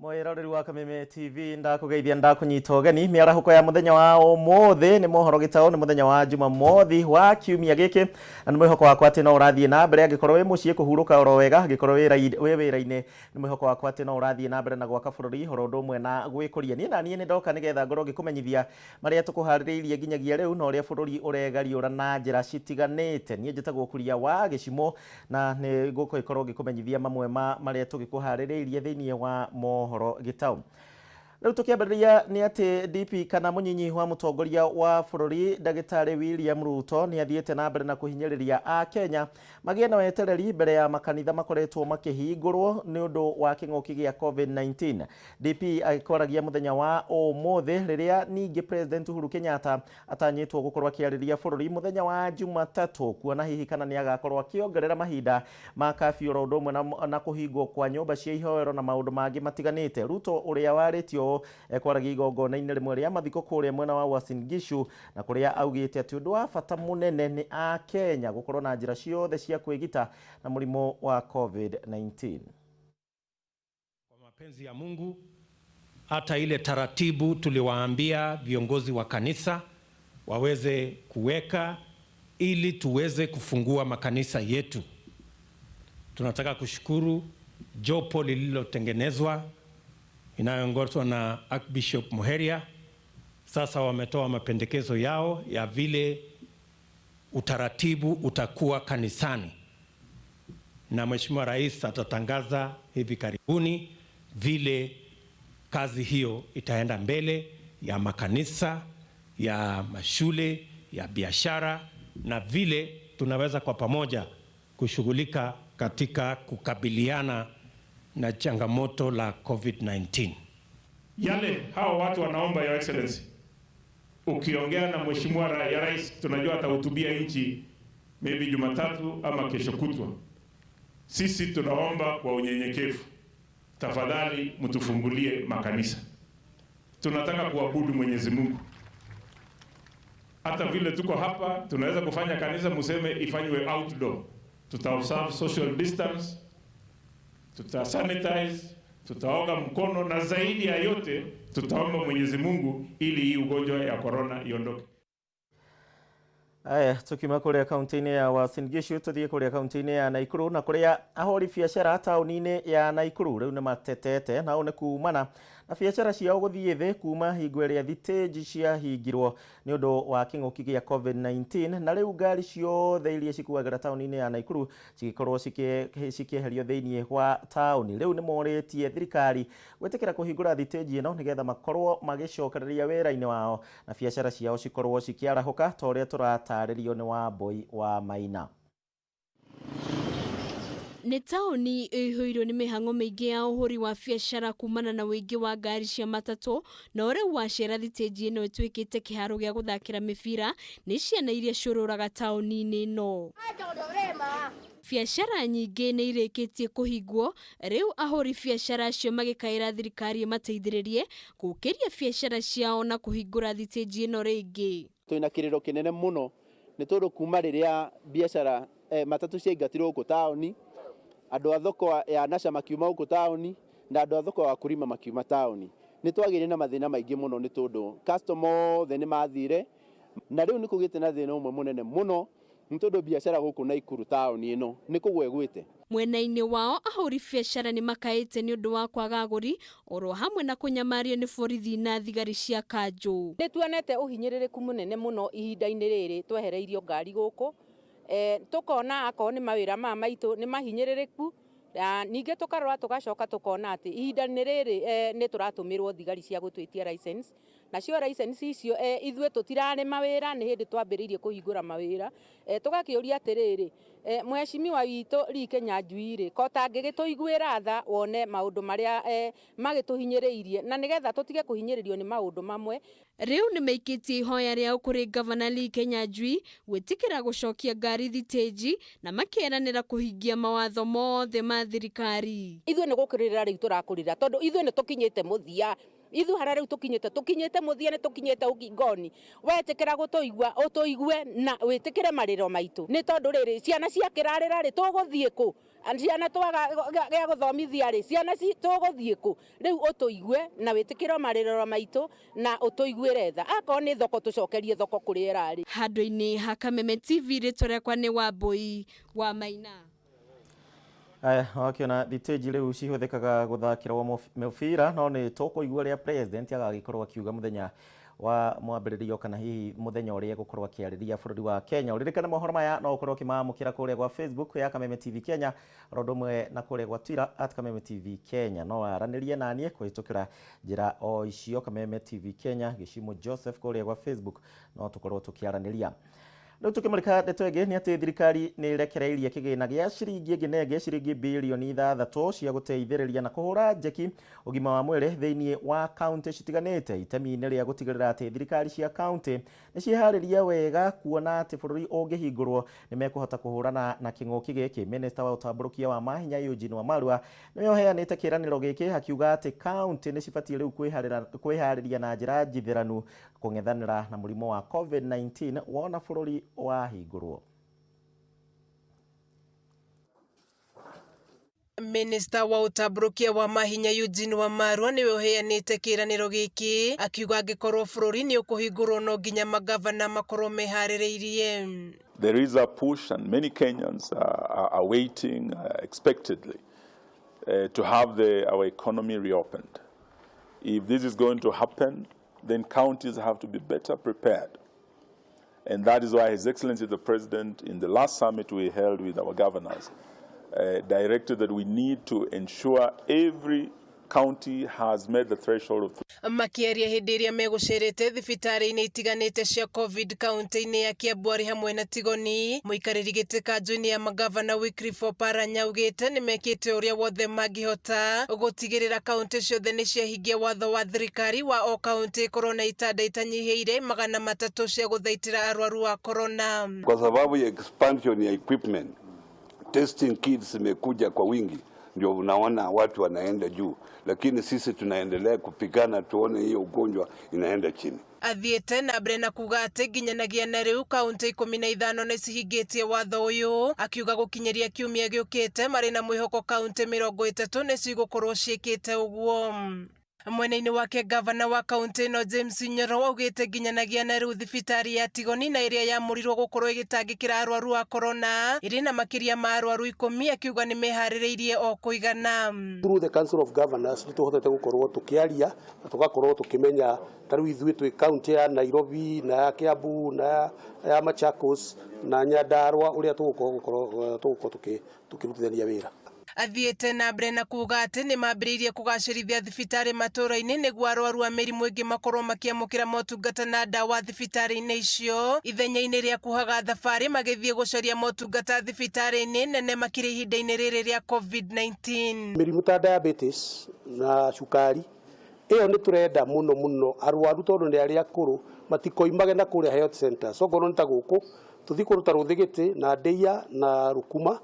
Mwiroreri wa Kameme Tv ndakugeithia ndakunyita ugeni miarahuko ya muthenya wa umuthi ni mohoro gitao ni muthenya wa Jumamothi wa kiumia giki na ni mwihoko wakwa ati no urathie na mbere angikorwo wi mucii kuhuruka oro wega angikorwo wi wira-ini ni mwihoko wakwa ati no urathie na mbere na gwaka bururi horo ndumwe na gwikuria ni nanie ni ndoka nigetha ngorwo ngikumenyithia maria tukuhaririirie nginyagia riu no ria bururi uregariura na njira citiganite nie njitagwo kuria wa gicimo na ni gukorwo ngikumenyithia mamwe maria tugikuhaririirie thiini wa mohoro gitau. Riu tukiambiriria ni ati DP kana munyinyi wa mutongoria wa bururi Ndagitari William Ruto ni athiete na mbere na kuhinyiriria a Kenya magie na wetereri mbere ya makanitha makoretwo makihingurwo ni undu wa king'uki gia COVID-19. DP akoragia muthenya wa umuthi riria ningi President Uhuru Kenyatta atanyitwo gukorwo akiariria bururi muthenya wa Jumatatu kuona hihi kana ni agakorwo akiongerera mahinda ma kafyu ro ndumwe na kuhingwo kwa nyumba cia ihoero na maundu mangi matiganite. Ruto uria waritio kwaragia igongona-inĩ rimwe ria mathiko kuria mwena wa Uasin Gishu na kuria augite ati undu wa bata munene ni a Kenya gukorwo na njira ciothe cia kwigita na murimo wa COVID-19. Kwa mapenzi ya Mungu, hata ile taratibu tuliwaambia viongozi wa kanisa waweze kuweka ili tuweze kufungua makanisa yetu. Tunataka kushukuru jopo lililotengenezwa inayoongozwa na Archbishop Muheria. Sasa wametoa mapendekezo yao ya vile utaratibu utakuwa kanisani, na Mheshimiwa Rais atatangaza hivi karibuni vile kazi hiyo itaenda mbele ya makanisa, ya mashule, ya biashara, na vile tunaweza kwa pamoja kushughulika katika kukabiliana na changamoto la COVID-19. Yale hao watu wanaomba, Your Excellency, ukiongea na Mheshimiwa Rais tunajua atahutubia nchi maybe Jumatatu ama kesho kutwa. Sisi tunaomba kwa unyenyekevu, tafadhali mtufungulie makanisa. Tunataka kuabudu Mwenyezi Mungu. Hata vile tuko hapa tunaweza kufanya kanisa museme ifanywe outdoor. Tuta-observe social distance, tuta-sanitize, tutaoga mkono, na zaidi ya yote tutaomba Mwenyezi Mungu ili hii ugonjwa ya corona iondoke. Aya, tukima kuria kaunti-ini ya Uasin Gishu tuthie kuria kaunti-ini ya Naikuru na kuria ahori biashara tauni-ini ya Naikuru riu ni matetete na one kumana na biashara ciao guthie thi kuma hingo iria thitĩnji cia hingirwo ni undu wa king'uki gia COVID-19 na riu ngari ciothe iria cikuagĩra tauni-ini ya Naikuru cigikorwo cikieherio thiini wa tauni. Riu ni moritie thirikari gwetikira kuhingura thitĩnji ino nigetha makorwo magicokereria wira-ini wao na biashara ciao cikorwo cikiarahuka ta uria turatarĩrio ni Wambui wa Maina. Nĩ taũni ĩihũirwo nĩ mĩhang'o mĩingĩ ya ũhũri wa biacara kumana na wĩingĩ wa ngari cia matatũ, na ũrĩa wacera thitĩnji ĩno ĩtuĩkĩte kĩharo gĩa gũthakĩra mĩbira nĩ ciana iria ciũrũraga taũni-inĩ ĩno. Biacara nyingĩ nĩ irĩkĩtie kũhingwo, rĩu ahũri biacara acio magĩkaĩra thirikari ĩmateithĩrĩrie gũkĩria biacara ciao na kũhingũra thitĩnji ĩno rĩngĩ. Twĩna kĩrĩro kĩnene mũno nĩ tondũ kuma rĩrĩa biacara matatũ ciaingatirwo gũkũ taũni, andũ a thoko ya Nasha makiuma gũkũ taũni na andũ a thoko wa Kurima makiuma taũni. Nĩ twagĩire na mathĩna maingĩ mũno nĩ tondũ customer othe nĩ mathire, na rĩu nĩ kũgĩte na thĩna ũmwe mũnene mũno nĩ tondũ biacara gũkũ Naikuru taũni ĩno nĩ kũgwa ĩgwĩte. Mwena-inĩ wao ahũri biacara nĩ makaĩte nĩ ũndũ wa kwaga agũri oro hamwe na kũnyamario nĩ borithi na thigari cia kanjũ. Nĩ tuonete ũhinyĩrĩrĩku mũnene mũno ihinda-inĩ rĩrĩ twehereirio ngari gũkũ, tukona akorwo nĩ mawĩra ma maitũ nĩ mahinyĩrĩrĩku, ningĩ tukarora tugacoka tukona atĩ ihinda-inĩ rĩrĩ nĩ tũratũmĩrwo thigari cia gũtwĩtia license, nacio license icio ithuĩ tũtirarĩ mawĩra nĩ hĩndĩ twambĩrĩirie kũhingũra mawĩra. Tugakĩũria atĩrĩrĩ, Mheshimiwa witũ Rike Nyanjui ko tangĩgĩtũiguĩra tha wone maũndũ marĩa magĩtũhinyĩrĩirie na nĩgetha tũtige kũhinyĩrĩrio nĩ maũndũ mamwe. Rĩu nĩ maikĩtie ihoya rĩao kũrĩ Gavana Rike Nyanjui gwĩtĩkĩra gũcokia ngari thitĩnji na makĩeranĩra kũhingia mawatho mothe ma thirikari. Ithuĩ nĩ gũkĩrĩra rĩu tũrakũrĩra tondũ ithuĩ nĩ tũkinyĩte mũthia. Ithu hara rĩu tukinyĩte mũthia, nĩ tukinyĩte ũkingoni. Wetĩkĩra gũtũigua ũtũigue na wĩtĩkĩre marĩro maitũ, nĩ tondũ rĩrĩ ciana ciakĩrarĩra rĩ tũgũthiĩ kũ? ciana twaga gya guthomithia ri ciana ci tuguthie ku riu utuigue na witikiro maririro maitu na utuiguire tha akoo ni thoko tucokerie thoko kuri erari handũ-inĩ ha Kameme TV rĩtũrekwa nĩ Wambui wa Maina. Wakiona thitĩnji rĩu cihũthĩkaga gũthakĩrwo mũbira no nĩ tũkũigua rĩa president agagĩkorwo akiuga mũthenya wa mwambĩrĩrio kana hihi mũthenya ũrĩa gũkorwo akĩarĩria bũrũri wa Kenya. Ũririkane mohoro maya no ũkorwo ũkĩmamũkĩra kũrĩa gwa Facebook ya Kameme TV Kenya oro ũndũ ũmwe na kũrĩa gwa Twitter @Kameme TV Kenya. No aranĩrie naniĩ kũhĩtũkĩra njĩra o icio Kameme TV Kenya Gĩcimo Joseph kũrĩa gwa Facebook no tũkorwo tũkĩaranĩria. Rĩu tũkĩmũrĩka ndeto ĩngĩ nĩ atĩ thirikari nĩ ĩrekereirie kĩgĩna gĩa ciringi nginenge ciringi bilioni 6 cia gũteithĩrĩria na kũhũra njeki ũgima wa mwĩrĩ thĩinĩ wa kaunti citiganĩte itemi-inĩ rĩa gũtigĩrĩra atĩ thirikari cia kaunti nĩ ciĩharĩria wega kuona atĩ bũrũri ũngĩhingũrwo nĩ mekũhota kũhũrana na kĩng'ũki gĩkĩ. Minista wa ũtambũrũkia wa mahinya Eugene Wamalwa nĩwe ũheanĩte kĩĩranĩro gĩkĩ akiuga atĩ kaunti nĩ cibatiĩ rĩu kwĩharĩria na njĩra njithĩranu kũng'ethanĩra na mũrimũ wa COVID-19 wona bũrũri wahingũrwo. Minista wa ũtambũrũkia wa mahinya Eugene Wamalwa nĩwe ũheanĩte kĩĩranĩro gĩkĩ akiuga angĩkorwo bũrũri nĩ ũkũhingũrwo no nginya magavana makorwo meharĩrĩirie. There is a push and many Kenyans are waiting expectedly to have our economy reopened. If this is going to happen, then counties have to be better prepared. And that is why His Excellency the President, in the last summit we held with our governors, directed that we need to ensure every county has met the threshold of makĩaria hĩndĩ ĩrĩa megũcerete thibitarĩ-inĩ itiganĩte cia COVID kaunti-inĩ ya Kiambu arĩ hamwe na Tigoni. Mũikarĩri gĩtĩ kanjũ-inĩ ya magavana Wycliffe Oparanya augĩte nĩ mekĩte ũrĩa wothe mangĩhota gũtigĩrĩra kaunti ciothe nĩ ciahingia watho wa thirikari wa o kaunti ĩkorwo na itanda itanyihĩire 300 cia gũthaitĩra arwaru wa corona. Kwa sababu ya expansion ya equipment, testing kits imekuja kwa wingi, ndio unaona watu wanaenda juu, lakini sisi tunaendelea kupigana tuone hiyo ugonjwa inaenda chini. Athiĩte na mbere na kuga atĩ nginyanagia na rĩu kaunti 15 nĩ cihingĩtie watho ũyũ, akiuga gũkinyĩria kiumia gĩũkĩte marĩ na mwĩhoko kaunti 30 nĩ cigũkorwo ciĩkĩte ũguo. Mwena-inĩ wake gavana wa kaunti ĩno James Nyoro augĩte nginyanagia na rĩu thibitarĩ ya Tigoni na ĩrĩa yamũrirwo gũkorwo ĩgĩtangĩkĩra arwaru wa corona ĩrĩ na makĩria ma arwaru 10, akiuga nĩ meharĩrĩirie o kũigana. Through the Council of Governors nĩ tũhotete gũkorwo tũkĩaria na tũgakorwo tũkĩmenya tarĩu ithuĩ twĩ kaunti ya Nairobi na ya Kiambu na ya Machakos na Nyandarua ũrĩa tũgũkorwo tũkĩrutithania wĩra. Athiĩte na mbere na kuga atĩ nĩ mambĩrĩirie kũgacĩrithia thibitarĩ matũũra-inĩ nĩguo arwaru a mĩrimũ ĩngĩ makorwo makĩamũkĩra motungata na ndawa thibitarĩ-inĩ icio ithenya-inĩ rĩa kuhaga thabarĩ magĩthiĩ gũcaria motungata thibitarĩ-inĩ nene makĩrĩ ihinda-inĩ rĩrĩ rĩa COVID-19. Mĩrimũ ta diabetes na cukari ĩyo nĩ tũrenda mũno arwaru tondũ nĩ arĩa akũrũ matikoimage na kũrĩa health centers. Ongorwo nĩ ta gũkũ tũthiĩ kũruta Rũthĩgĩtĩ na Ndeia na Rukuma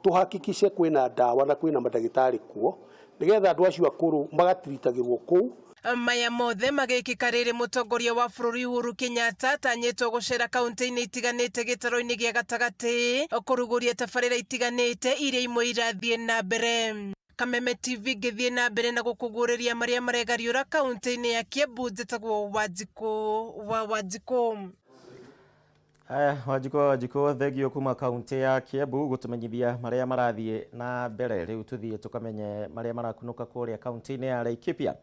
tuhakikishe kwĩna ndawa na kwĩna mandagĩtarĩ kuo nĩgetha andũ acio akũrũ magatiritagĩrwo kũu. Maya mothe magĩkĩka rĩrĩ mũtongoria wa bũrũri Uhuru Kenyatta atanyĩtwo gũcera kaunti-inĩ itiganĩte gĩtaro-inĩ gĩa gatagatĩ kũrugũria tabarĩra itiganĩte iria imwe irathiĩ na mbere. Kameme TV gĩthiĩ na mbere na gũkũguũrĩria marĩa maregariũra kaunti-inĩ ya Kiambu. Njĩtagwo Wanjikũ. Wanjikũ thegio kuma kaunti ya Kiambu gũtũmenyithia marĩa marathiĩ na mbere. Rĩu tũthiĩ tũkamenye marĩa marakunũka kũrĩa kaunti-inĩ ya Laikipia.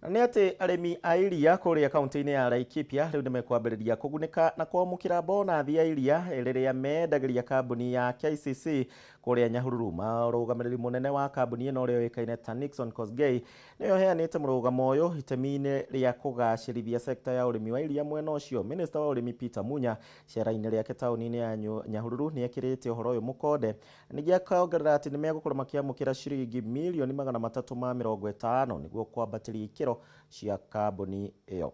Nĩ atĩ arĩmi a iria kũrĩa kaunti-inĩ ya Laikipia rĩu nĩ mekwambĩrĩria kũgunĩka na kwamũkĩra bonathi ya iria rĩrĩa mendagĩria kambuni ya KCC kũrĩa Nyahururu. Mũrũgamĩrĩri mũnene wa kambuni ĩno ũrĩa ũĩkaine ta Nixon Kosgei nĩwe ũheanĩte mũrũgamo ũyũ itemi-inĩ rĩa kũgacĩrithia sekta ya ũrĩmi wa iria mwena ũcio. Minista wa ũrĩmi Peter Munya cera-inĩ rĩake taũni-inĩ ya Nyahururu nĩ ekĩrĩte ũhoro ũyũ mũkonde nĩguo akaongerera atĩ nĩ megũkorwo makĩamũkĩra ciringi milioni 350 nĩguo kwambatĩria ikĩro cia kambuni ĩyo.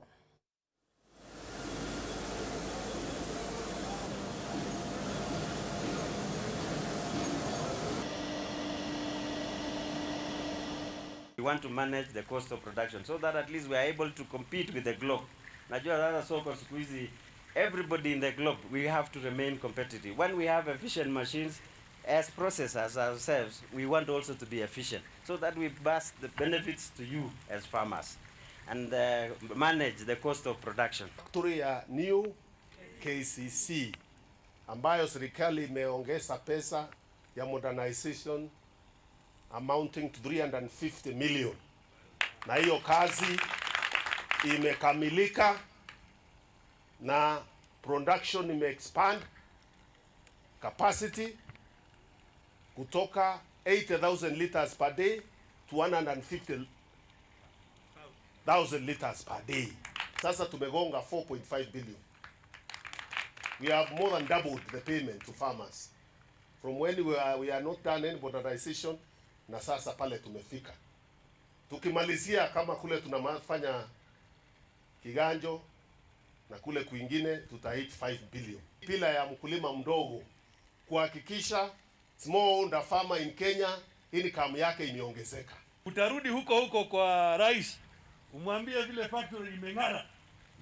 We want to manage the cost of production so that at least we are able to compete with the globe. Najua sasa soko siku hizi everybody in the globe, we have to remain competitive. When we have efficient machines, as processors ourselves, we want also to be efficient so that we pass the benefits to you as farmers and manage the cost of production. Factory ya new KCC ambayo serikali imeongeza pesa ya modernization amounting to 350 million, na hiyo kazi imekamilika na production ime-expand capacity kutoka 80,000 liters per day to 150,000 liters per day. Sasa tumegonga 4.5 billion. We have more than doubled the payment to farmers from when we are not done any modernization, na sasa pale tumefika. Tukimalizia kama kule tunafanya Kiganjo na kule kwingine tutahit 5 billion. Pila ya mkulima mdogo kuhakikisha smallholder farmer in Kenya income yake imeongezeka. Utarudi huko kwa rais umwambie vile factory imeng'ara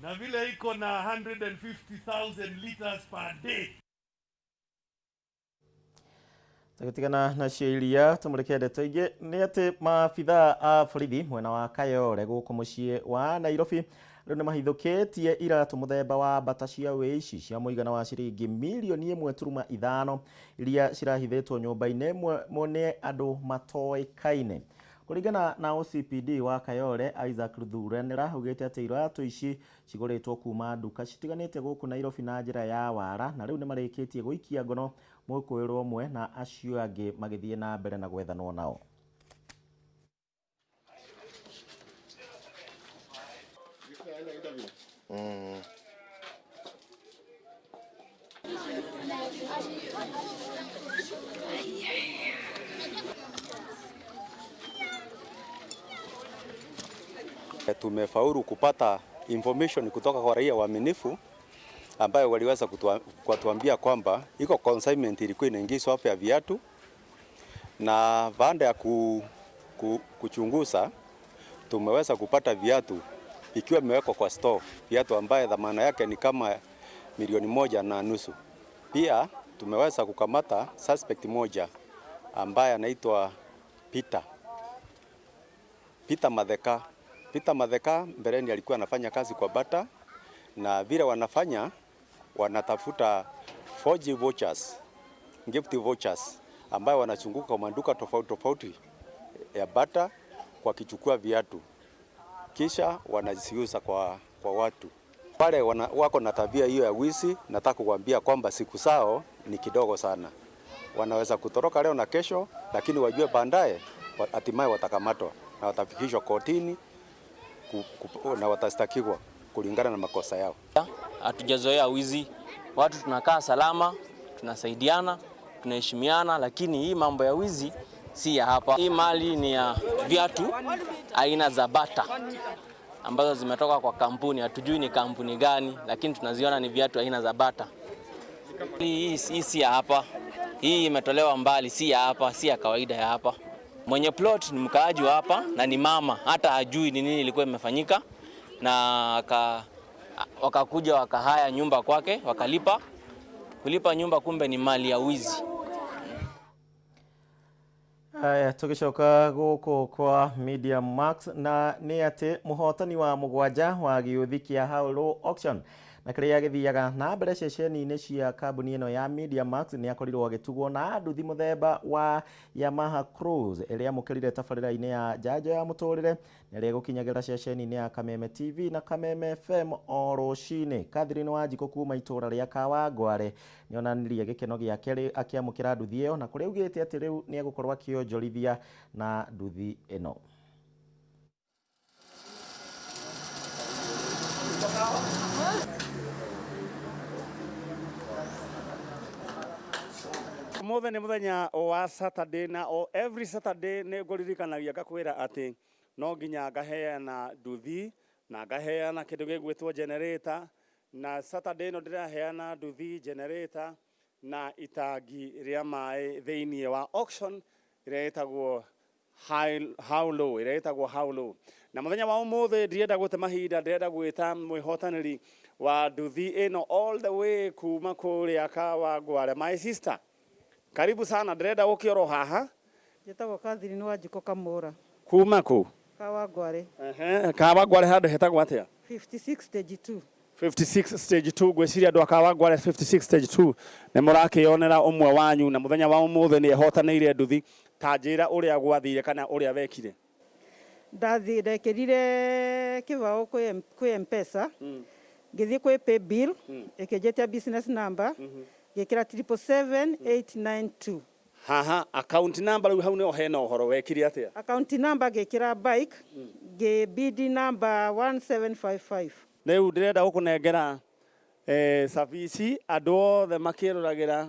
na vile iko na 150,000 liters per day. Tukitigana na ciiria tumurekende toige ni ati maabitha a borithi mwena wa Kayole guku mucii wa Nairobi riu ni mahithukitie iratu muthemba wa mbata cia wiici cia muigana wa ciringi milioni 1.5 iria cirahithitwo nyumba-ini mone andu matoikaine. Kuringana na OCPD wa Kayole Isaac Ruthuranira augite ati iratu ici ciguritwo kuma nduka citiganite guku Nairobi na njira ya wara, na riu ni marikitie guikia ngono mukwirwo mwe na acio angi magithie na mbere na gwethanwo nao. Tumefaulu kupata information kutoka kwa raia waaminifu ambayo waliweza kutuambia kwamba iko consignment ilikuwa inaingizwa hapa ya viatu, na baada ya kuchunguza tumeweza kupata viatu ikiwa imewekwa kwa store, viatu ambaye dhamana yake ni kama 1.5 million. Pia tumeweza kukamata suspect moja ambaye anaitwa Peter Madheka. Mbeleni alikuwa anafanya kazi kwa bata, na vile wanatafuta 4G vouchers, gift vouchers ambayo wanachunguka kwa maduka tofauti ya bata kwa kichukua viatu kisha wanaziuza kwa watu. Wale wako na tabia hiyo ya wizi, nataka kuambia kwamba siku zao ni kidogo sana. Wanaweza kutoroka leo na kesho, lakini wajue baadaye hatimaye watakamatwa na watafikishwa kotini na watastakiwa kulingana na makosa yao. Hatujazoea wizi. Watu tunakaa salama, tunasaidiana, tunaheshimiana, lakini hii mambo ya wizi si ya hapa. Hii mali ni ya viatu aina za bata ambazo zimetoka kwa kampuni. Hatujui ni kampuni gani, lakini tunaziona ni viatu aina za bata. Hii si ya hapa. Hii imetolewa mbali, si ya hapa, si ya kawaida ya hapa. Mwenye plot ni mkaaji wa hapa na ni mama, hata hajui ni nini ilikuwa imefanyika, na wakakuja wakahaya nyumba kwake, kulipa nyumba, kumbe ni mali ya wizi. Aya, tugicoka guku kwa Media Max, na ni ati muhotani wa mugwanja wa giuthi kia Haulo auction na kiria githiaga na mbere ceceni-ini cia kambuni ino ya Media Max ni akorirwo agitugwo na nduthi muthemba wa Yamaha Cruise iria mukirire tabarira-ini ya njanjo ya muturire na iria gukinyagira ceceni-ini ya Kameme TV na Kameme FM o rucini. Catherine Wanjiko kuma itura ria Kawangware ni onanirie gikeno giake akiamukira nduthi iyo, na kuria ugite ati riu ni egukorwo akionjorithia na nduthi ino. Mothe ni muthenya wa Saturday, na every Saturday ne ngoririkanagia ngakwira ati no nginya ngaheana nduthi na ngaheana kindu gigwitwo generator, na Saturday no ndiraheana nduthi, generator na itangi ria mai thiini wa auction iretagwo How Low. Na muthenya wa umuthe ndirenda gute mahinda, ndirenda gwita mwihotaniri wa nduthi ino all the way kuma kuria Kawangware, my sister. Karibu sana ndĩrenda ũkĩoro haha. Njĩtagwo Catherine Wanjiko Kamũra. Kuma kũ? Kawangware. Kawangware handũ hetagwo atĩa? 56 stage 2. 56 stage 2 gwĩciria andũ a Kawangware 56 stage 2 nĩ mũrakĩonera ũmwe wanyu na mũthenya wa ũmũthĩ nĩ ehotanĩire nduthi. Ta njĩra ũrĩa gwathire kana ũrĩa wekire. Ndekĩrire kĩbaũ kwĩ M-Pesa. Ngĩthiĩ kwĩ pay bill ĩkĩnjĩtia business number gĩkĩra 77892. Haha account number rĩu hau nĩho hena ũhoro wekire atĩa? Account number gĩkĩra bike BD number 1755. Rĩu ndĩrenda gũkũnengera service andũ othe makĩroragĩra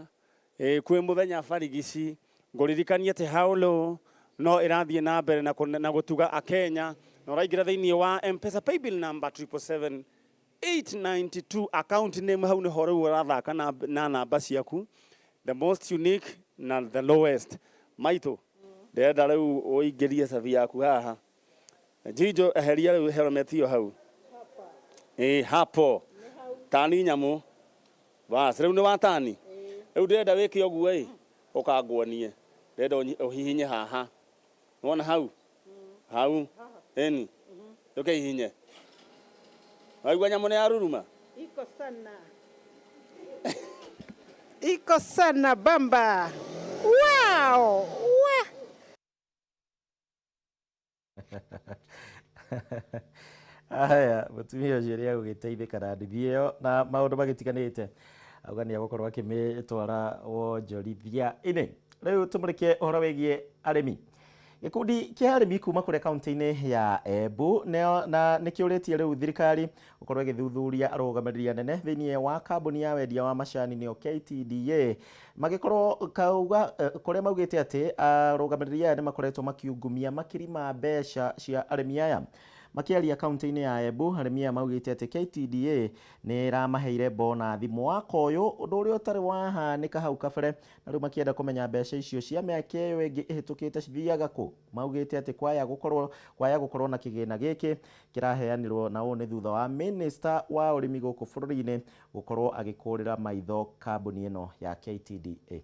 kwĩ mũthenya barigici ngũririkanie atĩ haulo no ĩrathiĩ na mbere na gũtuga akenya na ũraingĩra thĩinĩ wa M-Pesa paybill number 77892 account name hau nĩho rĩu ũrathaka na namba ciaku the most unique na the lowest maitũ ndĩrenda rĩu ũingĩrie savi yaku haha Jijo eheria rĩu helmet iyo hau hapo tani nyamu bas rĩu nĩ watani rĩu ndĩrenda wĩke ũguo ũkangwonie ndĩrenda ũhihinye haha wona hau eni hihinye waigua nyamũ nĩ yaruruma iko sana bamba wow Aya mutumia ũcio rĩa gũgĩteithĩka na nduthi ĩyo na maũndũ magĩtiganĩte auga nĩ agũkorwo akĩmĩtwara wonjorithia-inĩ. Rĩu tũmũrĩkie ũhoro wĩgiĩ arĩmi. Gĩkundi kĩa arĩmi kuma kũrĩa kaunti-inĩ ya Embu na nĩkĩũrĩtie rĩu thirikari gũkorwo ĩgĩthuthuria arũgamĩrĩri anene thĩinĩ wa kambuni ya wendia wa macani nĩyo KTDA magĩkorwo kauga kũrĩa maugĩte atĩ arũgamĩrĩri aya nĩ makoretwo makiungumia makiri ma mbeca cia arĩmi aya. Makiaria kaunti-inĩ ya Embu arĩmi aya maugĩte atĩ KTDA nĩ ĩramaheire bonathi mwaka ũyũ ũndũ ũrĩa ũtarĩ wahanĩka hau kabere na rĩu makĩenda kũmenya mbeca icio cia mĩaka ĩyo ĩngĩ ĩhĩtũkĩte cithiaga kũ. Maugĩte atĩ kwaya gũkorwo na kĩgĩna gĩkĩ kĩraheanirwo na ũũ nĩ thutha wa minister wa ũrĩmi gũkũ bũrũri-inĩ gũkorwo agĩkũrĩra maitho kambuni ĩno ya KTDA.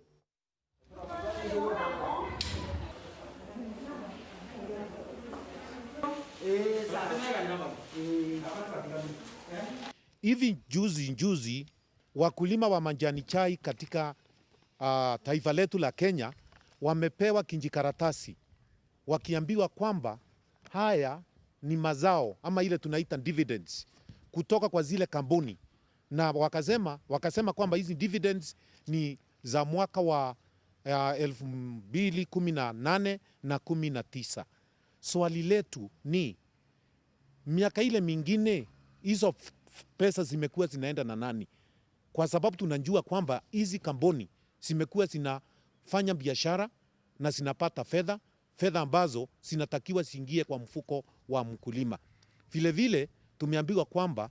Hivi juzi wakulima wa majani chai katika taifa letu la Kenya wamepewa kinjikaratasi wakiambiwa kwamba haya ni mazao ama ile tunaita dividends kutoka kwa zile kampuni, na wakasema kwamba hizi dividends ni za mwaka wa 2018 na 19. Swali letu ni miaka ile mingine hizo pesa zimekuwa zinaenda na nani? Kwa sababu tunajua kwamba hizi kampuni zimekuwa zinafanya biashara na zinapata fedha ambazo zinatakiwa ziingie kwa mfuko wa mkulima. Vile vile tumeambiwa kwamba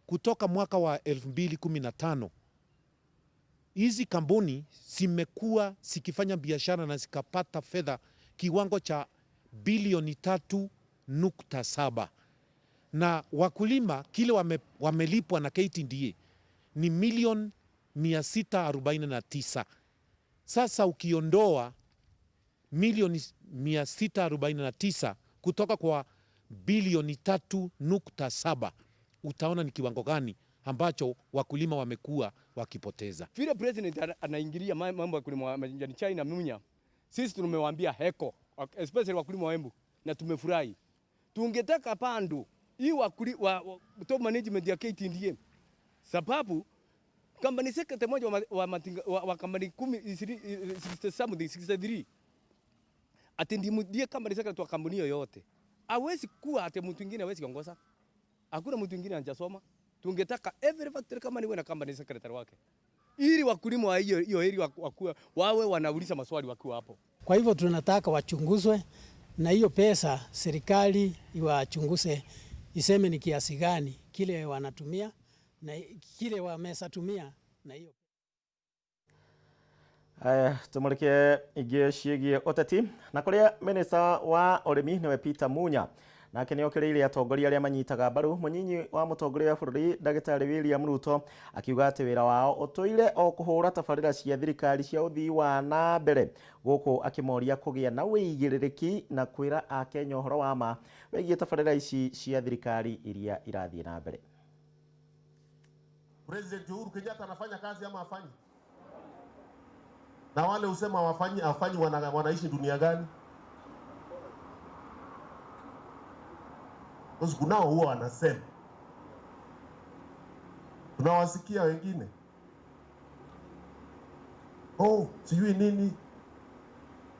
kutoka mwaka wa 2015 hizi kampuni zimekuwa zikifanya biashara na zikapata fedha kiwango cha bilioni 3.7 na wakulima kile wamelipwa na KTDA ni milioni 649. Sasa ukiondoa milioni 649 kutoka kwa bilioni 3.7 utaona ni kiwango gani ambacho wakulima wamekuwa wakipoteza. Vile president anaingilia mambo ya kulima majani chai na munya, sisi tumewaambia heko, especially wakulima wa Embu, na tumefurahi. Tungetaka pandu hii top management ya KTDA, sababu company secretary moja wa company 63 atendimudie company secretary wa kampuni yoyote. Hawezi kuwa ate mtu mwingine hawezi kuongoza. Hakuna mtu mwingine anajasoma. Tungetaka every factory kama niwe na company secretary wake, ili wakulima wa hiyo ili wawe wanauliza maswali wakiwa hapo. Kwa hivyo tunataka wachunguzwe na hiyo pesa serikali iwachunguze, iseme ni kiasi gani kile wanatumia na kile wamesatumia na hiyo. Aya tumurikie ingĩ ciĩgiĩ ũteti na kũrĩa minister wa ũrĩmi nĩwe Peter Munya nake nĩ okĩrĩire atongoria arĩa manyitaga mbaru mũnyinyi wa mũtongoria wa bũrũri Ndagĩtarĩ William Ruto akiuga atĩ wĩra wao ũtũire o kũhũra tabarĩra cia thirikari cia ũthii wa na mbere, gũkũ akĩmoria kũgĩa na wĩigĩrĩrĩki na kwĩra Akenya ũhoro wa ma wĩgiĩ tabarĩra ici cia thirikari iria irathiĩ na mbere. President Uhuru Kenyatta anafanya kazi ama hafanyi? Na wale usema hawafanyi wanaishi dunia gani? Kwa kunao huwa wanasema. Tunawasikia wengine. Sijui nini.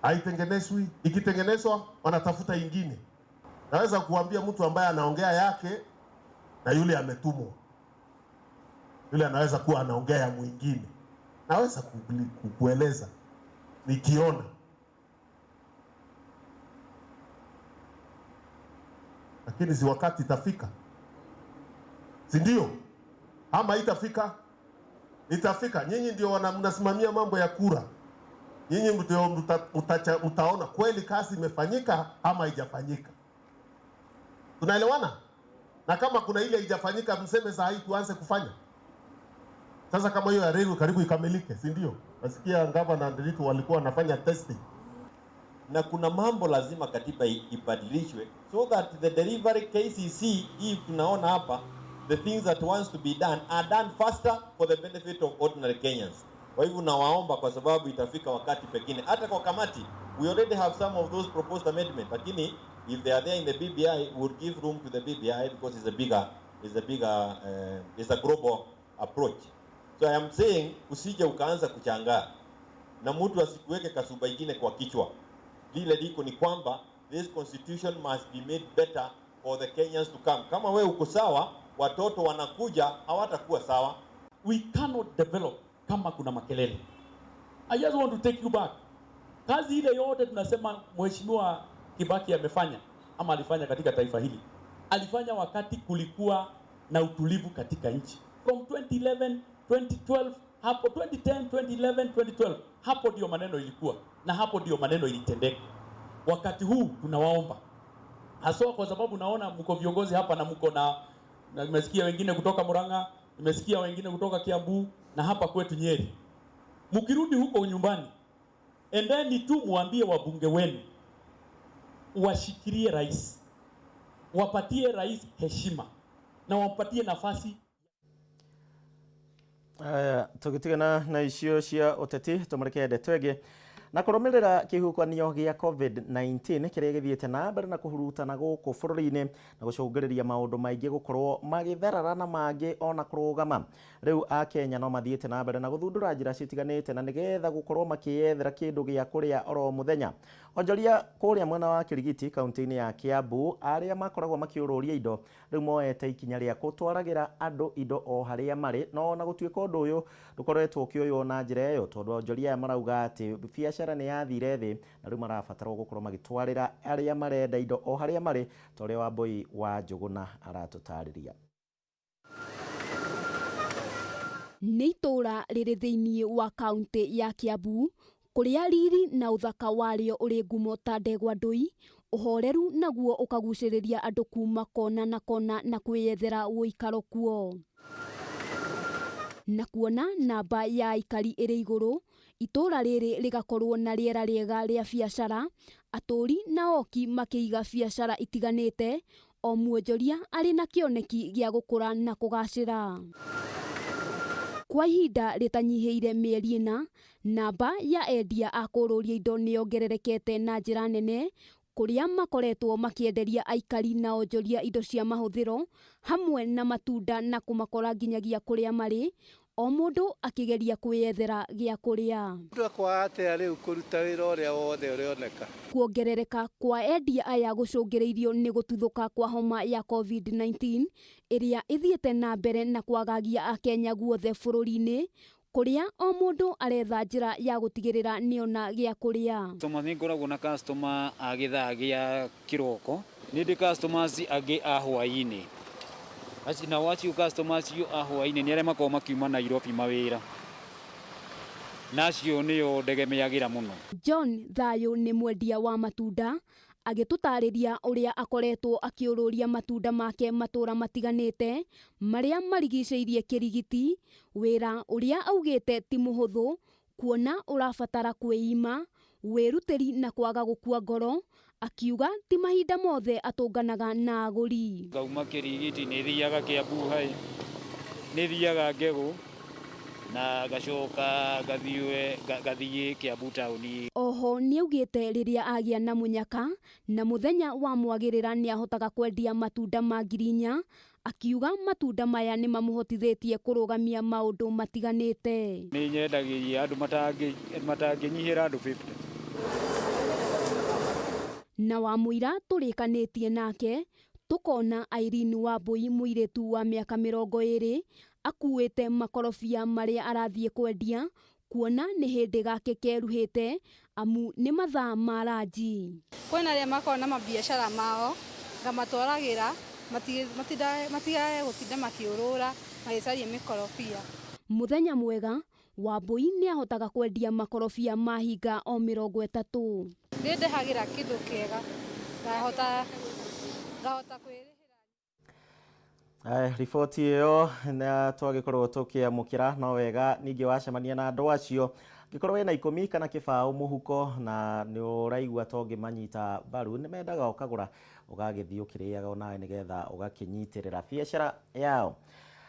Haitengenezwi, ikitengenezwa wanatafuta ingine. Naweza kuambia mtu ambaye anaongea yake na yule ametumwa. Yule anaweza kuwa anaongea ya mwingine. Naweza kukueleza nikiona. Lakini si wakati itafika. Si ndio? Ama itafika? Itafika. Nyinyi ndio mnasimamia mambo ya kura. Nyinyi ndio mtaona kweli kazi imefanyika ama haijafanyika. Tunaelewana? Na kama kuna ile haijafanyika mseme saa hii tuanze kufanya. Sasa kama hiyo ya reli karibu ikamilike, si ndio? Nasikia gavana Nderitu walikuwa wanafanya testing. Na kuna mambo lazima katiba ibadilishwe so that the delivery KCC hii tunaona hapa, the things that wants to be done are done faster for the benefit of ordinary Kenyans. Kwa hivyo nawaomba, kwa sababu itafika wakati pekine hata kwa kamati we already have some of those proposed amendments, lakini if they are there in the BBI we would give room to the BBI because it's a global approach. So I am saying usije ukaanza kuchangaa na mtu asikuweke kasuba ingine kwa kichwa. Lile liko ni kwamba this constitution must be made better for the Kenyans to come. Kama we uko sawa, watoto wanakuja hawatakuwa sawa. We cannot develop kama kuna makelele. I just want to take you back. Kazi ile yote tunasema Mheshimiwa Kibaki amefanya ama alifanya katika taifa hili, alifanya wakati kulikuwa na utulivu katika nchi. From 2011, 2012, hapo 2010, 2011, 2012, hapo ndio maneno ilikuwa na hapo ndio maneno ilitendeka. Wakati huu tunawaomba haswa, kwa sababu naona mko viongozi hapa na mko na nimesikia wengine kutoka Murang'a, nimesikia wengine kutoka Kiambu na hapa kwetu Nyeri. Mkirudi huko nyumbani, endeni tu muambie wabunge wenu washikilie rais, wapatie rais heshima na wapatie nafasi. Tugitigana na icio cia uteti tumurikende twege na kurumirira kihukanio gia COVID-19 kiria githiete na mbere na kuhurutana guku bururi-ini na gucungiriria maundu maingi gukorwo magitherara na mangi ona kurugama. Riu Akenya no mathiete na mbere na guthundura njira citiganite na nigetha gukorwo makiyethera kindu gia kuria oro muthenya. Onjoria kuria mwena wa Kirigiti kaunti-ini ya Kiambu aria makoragwo makiururia indo riu moete ikinya ria gutwaragira andu indo o haria mari no na gutuika undu uyu dukoretwo ukioywo na njira iyo tondu onjoria marauga ati biacara ni yathire thi na riu marabatarwo gukorwo magitwarira aria marenda indo o haria mari tore wa Boy wa Njuguna aratutariria. Nĩ itũra rĩrĩ thĩinĩ wa kaunti ya Kiambu kũrĩa riri na ũthaka warĩo ũrĩ ngumo ta ndegwa ndũi, ũhoreru naguo ũkagucĩrĩria andũ kuma kona na kona na kwĩyethera ũikaro kuo. Na kuona namba ya aikari ĩrĩ igũrũ, itũra rĩrĩ rĩgakorwo na rĩera rĩega rĩa biacara, atũri na oki makĩiga biacara itiganĩte, o muonjoria arĩ na kĩoneki gĩa gũkũra na kũgacĩra. Kwa ihinda rĩtanyihĩire mĩeri ĩna, namba ya endia a kũrũria indo nĩyongererekete na njĩra nene, kũrĩa makoretwo makĩenderia aikari na onjoria indo cia mahũthĩro hamwe na matunda na kũmakora nginyagia kũrĩa marĩ, o mũndũ akĩgeria kwĩyethera gĩa kũrĩa. Kuongerereka kwa endia aya gũcũngĩrĩirio nĩ gũtuthũka kwa homa ya COVID-19 ĩrĩa ĩthiĩte na mbere na kwagagia Akenya guothe bũrũri-inĩ, kũrĩa o mũndũ aretha njĩra ya gũtigĩrĩra nĩona gĩa kũrĩa. Nĩ ngoragwo na customer a gĩthaa gĩa kĩroko, nĩ ndĩ customers angĩ a hwaĩ-inĩ. Na wacio customers a hwaĩ-inĩ nĩ arĩa makoragwo makiuma Nairobi mawĩra. Nacio nĩo ndegemeagĩra mũno. John Thayo nĩ mwendia wa matunda, agĩtũtarĩria ũrĩa akoretwo akĩũrũria matunda make matũra matiganĩte marĩa marigicĩirie Kĩrigiti, wĩra ũrĩa augĩte ti mũhũthũ kuona ũrabatara kwĩima, wĩrutĩri na kwaga gũkua ngoro, akiuga ti mahinda mothe atũnganaga na agũri. Ngauma Kĩrigiti nĩ thiaga Kĩambu hai, nĩ thiaga Ngegũ na gacoka gathiĩ Kĩambu taũni. Oho nĩaugĩte rĩrĩa agĩa na mũnyaka na mũthenya wa mwagĩrĩra nĩahotaga kwendia matunda ma ngiri 4, akiuga matunda maya nĩ mamũhotithĩtie kũrũgamia maũndũ matiganĩte. Nĩ nyendagĩria andũ matangĩnyihĩra andũ 50. Na wamũira tũrĩkanĩtie nake tũkona Irene Wambui mũirĩtu wa mĩaka 20 akuĩte makorobia marĩa arathiĩ kwendia, kuona nĩ hĩndĩ gake keruhĩte amu nĩ mathaa ma ranji. Kwĩna arĩa makoragwo na mabiacara mao ngamatwaragĩra matigage gũtinda makiũrũra magĩcaria mĩkorobia. Mũthenya mwega Wambui nĩahotaga kwendia makorobia mahinga o 30. Nĩndehagĩra kĩndũ kĩega ngahota kwĩrĩhĩra. Riboti ĩyo na twagĩkorwo tũkĩamũkĩra, no wega ningĩ wacemania na andũ acio ngĩkorwo wĩna 10 kana kĩbaũ mũhuko na nĩ ũraigua tongĩmanyita mbaru, nĩ mendaga ũkagũra ũgagĩthiĩ ũkĩrĩaga onawe nĩgetha ũgakĩnyitĩrĩra biacara yao.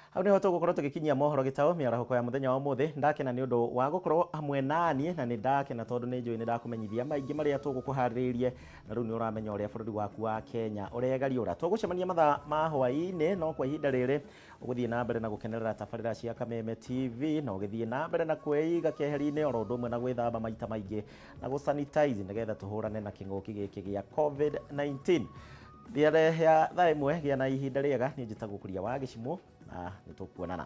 Hau nĩho tũgũkorwo tũgĩkinyia mohoro gĩtaũ mĩarahũko ya mũthenya wa ũmũthĩ. Ndakena nĩ ũndũ wa gũkorwo hamwe naniĩ na nĩ ndakena tondũ nĩ njũĩ nĩ ndakũmenyithia maingĩ marĩa tũgũkũharĩrĩirie, na rĩu nĩ ũramenya ũrĩa bũrũri waku wa Kenya ũregariũra. Tũgũcemania mathaa ma hwaĩ-inĩ, no kwa ihinda rĩrĩ ũgũthiĩ na mbere na gũkenerera tabarĩra cia Kameme TV na ũgĩthiĩ na mbere na kwĩiga keheri-inĩ oro ũndũ ũmwe na gwĩthamba maita maingĩ na gũsanitize nĩgetha tũhũrane na kĩng'ũki gĩkĩ gĩa COVID-19. Thiare ya thaa ĩmwe gĩa na ihinda rĩega. Niĩ njĩtagwo Kuria wa Gĩcimũ na nĩ tũkuonana.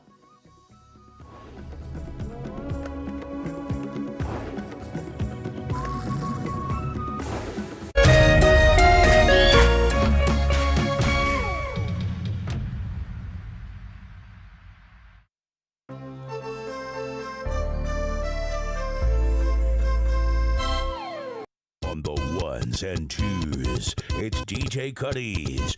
On the ones and twos, it's DJ Cuddies.